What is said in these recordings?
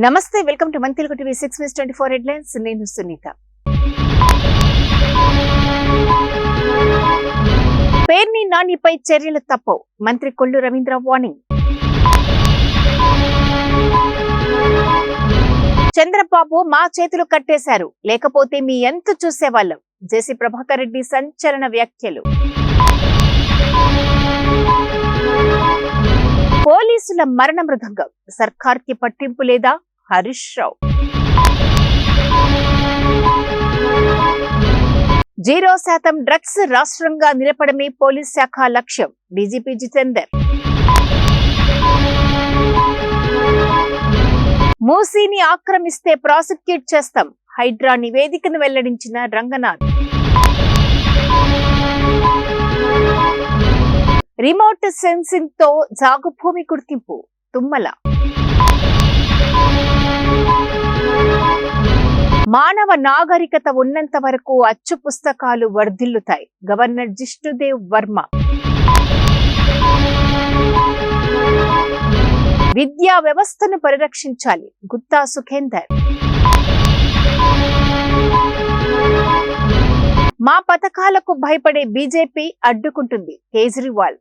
నమస్తే, welcome to మన Telugu TV 6/24 headlines. నేను సునీత. పేర్ని నానిపై చర్యలు తప్పవు, మంత్రి కొల్లు రవీంద్ర వార్నింగ్. చంద్రబాబు మా చేతులు కట్టేశారు, లేకపోతే మీ ఎంత చూసేవాళ్ళం. జేసీ ప్రభాకర్ రెడ్డి సంచలన వ్యాఖ్యలు. పోలీసుల మరణ మృదంగం, సర్కార్కి పట్టింపు లేదా? హరీష్ రావు. 0% డ్రగ్స్ రాష్ట్రంగా నిలపడమే పోలీస్ శాఖ లక్ష్యం, డీజీపీ జితేందర్. మూసీని ఆక్రమిస్తే ప్రాసిక్యూట్ చేస్తాం, హైడ్రా నివేదికను వెల్లడించిన రంగనాథ్. రిమోట్ సెన్సింగ్ తో జాగుభూమి గుర్తింపు, తుమ్మల. మానవ నాగరికత ఉన్నంత వరకు అచ్చు పుస్తకాలు వర్ధిల్లుతాయి, గవర్నర్ జిష్ణుదేవ్ వర్మ. విద్యా వ్యవస్థను పరిరక్షించాలి, గుత్తా సుఖేందర్. మా పథకాలకు భయపడే బీజేపీ అడ్డుకుంటుంది, కేజ్రీవాల్.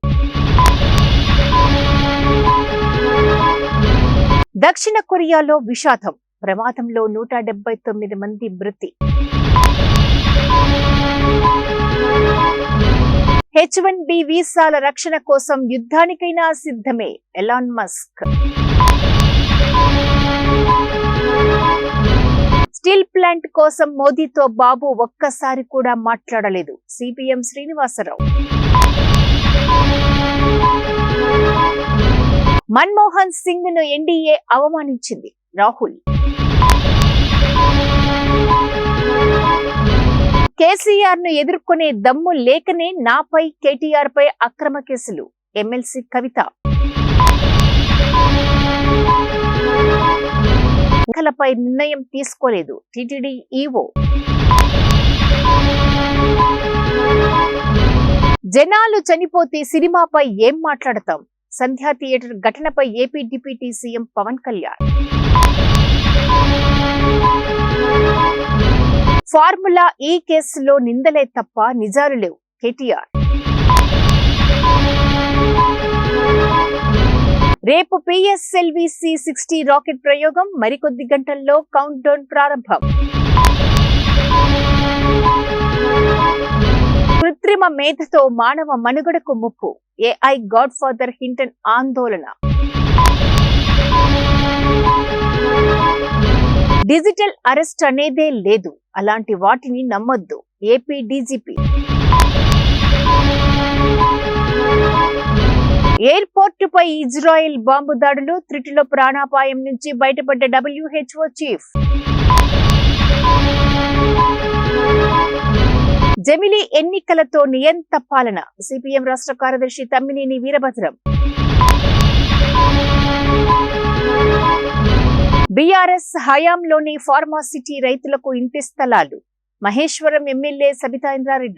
దక్షిణ కొరియాలో విషాదం, ప్రమాదంలో 179 మంది మృతి. H1B వీసాల రక్షణ కోసం యుద్ధానికైనా సిద్ధమే, ఎలాన్ మస్క్. స్టీల్ ప్లాంట్ కోసం మోదీతో బాబు ఒక్కసారి కూడా మాట్లాడలేదు, సిపిఎం శ్రీనివాసరావు. మన్మోహన్ సింగ్ ను ఎన్డీఏ అవమానించింది, రాహుల్. కేసీఆర్ ను ఎదుర్కొనే దమ్ము లేకనే నాపై కేటీఆర్ పై అక్రమ కేసులు, ఎమ్మెల్సీ కవిత. లపై నిర్ణయం తీసుకోలేదు, టీటీడీ ఈవో. జనాలు చనిపోతే సినిమాపై ఏం మాట్లాడతాం, సంధ్యా థియేటర్ ఘటనపై AP deputy CM Pawan Kalyan. Formula ఈ కేసులో నిందలే తప్ప నిజాలు లేవు, కేటీఆర్. రేపు PSLV C-60 రాకెట్ ప్రయోగం, మరికొద్ది గంటల్లో కౌంట్ డౌన్ ప్రారంభం. కృత్రిమ మేధతో మానవ మనుగడకు ముప్పు, AI గాడ్ ఫాదర్ హింటన్ ఆందోళన. డిజిటల్ అరెస్ట్ అనేదే లేదు, అలాంటి వాటిని నమ్మొద్దు, ఏపీ డీజీపీ. ఎయిర్పోర్టుపై ఇజ్రాయెల్ బాంబు దాడులు, త్రుటిలో ప్రాణాపాయం నుంచి బయటపడ్డ WHO చీఫ్. జమిలీ ఎన్నికలతో నియంత పాలన, సిపిఎం రాష్ట్ర కార్యదర్శి తమ్మినేని వీరభద్రం. బీఆర్ఎస్ హయాంలోని ఫార్మాసిటీ రైతులకు ఇంటి స్థలాలు, మహేశ్వరం ఎమ్మెల్యే సబితా ఇంద్రారెడ్డి.